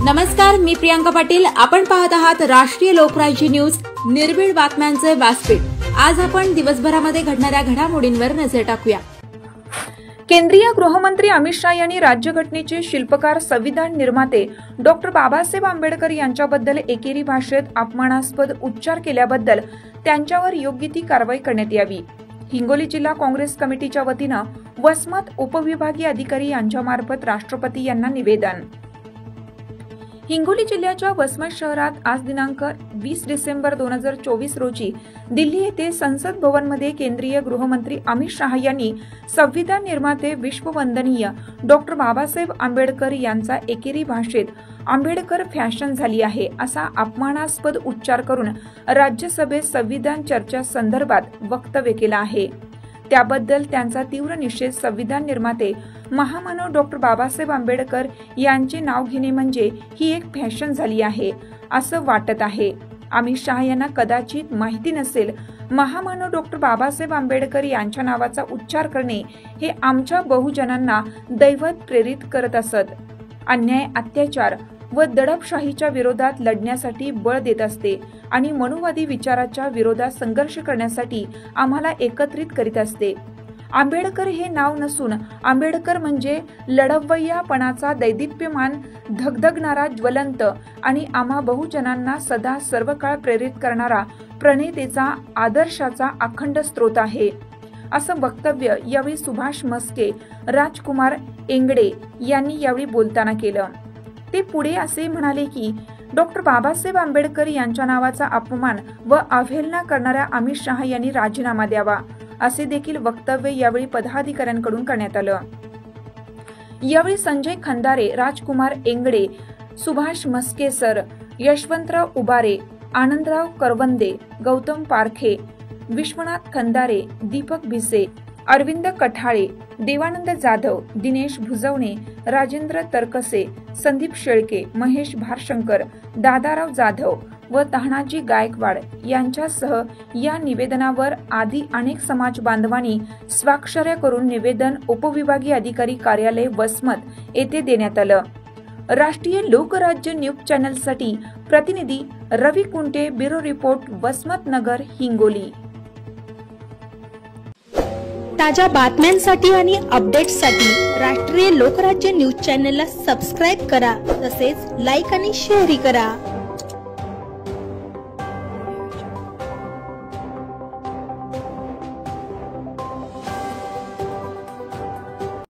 नमस्कार, मी प्रियांका पाटील। आपण पाहत आहात राष्ट्रीय लोकराज्य न्यूज, निर्भीड बातम्यांचे व्यासपीठ। आज आपण दिवसभरामध्ये घडणाऱ्या घडामोडींवर नजर टाकूया। केंद्रीय गृहमंत्री अमित शाह यांनी राज्यघटनेचे शिल्पकार, संविधान निर्माते डॉक्टर बाबासाहेब आंबेडकर यांच्याबद्दल एकेरी भाषेत अपमानास्पद उच्चार केल्याबद्दल त्यांच्यावर योग्य ती कारवाई करण्यात यावी। हिंगोली जिल्हा काँग्रेस कमिटीच्या वतीने वसमत उपविभागीय अधिकारी यांच्यामार्फत राष्ट्रपती यांना निवेदन। हिंगोली जिल्ह्याच्या वसमत शहरात आज दिनांक 20 डिसेंबर 2024 रोजी दिल्ली येथे संसद भवनमध्ये केंद्रीय गृहमंत्री अमित शाह यांनी संविधान निर्माते विश्ववंदनीय डॉक्टर बाबासाहेब आंबेडकर यांचा एकेरी भाषेत आंबेडकर फॅशन झाली आहे असा अपमानास्पद उच्चार करून राज्यसभेत संविधान चर्चा संदर्भात वक्तव्य केलं आहे। त्याबद्दल त्यांचा तीव्र निषेध संविधान निर्माते महामानव डॉक्टर बाबासाहेब आंबेडकर यांचे नाव घेणे म्हणजे ही एक फॅशन झाली आहे असं वाटत आहे। अमित शाह यांना कदाचित माहिती नसेल, महामानव डॉक्टर बाबासाहेब आंबेडकर यांच्या नावाचा उच्चार करणे हे आमच्या बहुजनांना दैवत प्रेरित करत असत, अन्याय, अत्याचार व दडपशाहीच्या विरोधात लढण्यासाठी बळ देत असते आणि मनुवादी विचाराच्या विरोधात संघर्ष करण्यासाठी आम्हाला एकत्रित करीत असते। आंबेडकर हे नाव नसून आंबेडकर म्हणजे लढवय्यापणाचा दैदिप्यमान, धगधगणारा, ज्वलंत आणि आम्हा बहुजनांना सदा सर्व काळ प्रेरित करणारा प्रणेतेचा, आदर्शाचा अखंड स्रोत आहे असं वक्तव्य यावेळी सुभाष मस्के, राजकुमार एंगडे यांनी यावेळी बोलताना केलं। ते पुढे असे म्हणाले की डॉक्टर बाबासाहेब आंबेडकर यांच्या नावाचा अपमान व अवहेलना करणाऱ्या अमित शाह यांनी राजीनामा द्यावा असे देखील वक्तव्य यावेळी पदाधिकाऱ्यांकडून करण्यात आलं। यावेळी संजय खंदारे, राजकुमार एंगडे, सुभाष मस्के सर, यशवंतराव उबारे, आनंदराव करवंदे, गौतम पारखे, विश्वनाथ खंदारे, दीपक भिसे, अरविंद कठाळे, देवानंद जाधव, दिनेश भुजवणे, राजेंद्र तरकसे, संदीप शेळके, महेश भारशंकर, दादाराव जाधव व तानाजी गायकवाड यांच्यासह या निवेदनावर आधी अनेक समाज बांधवांनी स्वाक्षऱ्या करून निवेदन उपविभागीय अधिकारी कार्यालय वसमत येथे देण्यात आलं। राष्ट्रीय लोकराज्य न्यूज चॅनलसाठी प्रतिनिधी रवी कुंटे, ब्युरो रिपोर्ट, वसमत नगर, हिंगोली। ताज्या बातम्यांसाठी आणि अपडेट्ससाठी राष्ट्रीय लोकराज्य न्यूज चॅनलला सबस्क्राइब करा, तसेच लाईक आणि शेअर करा।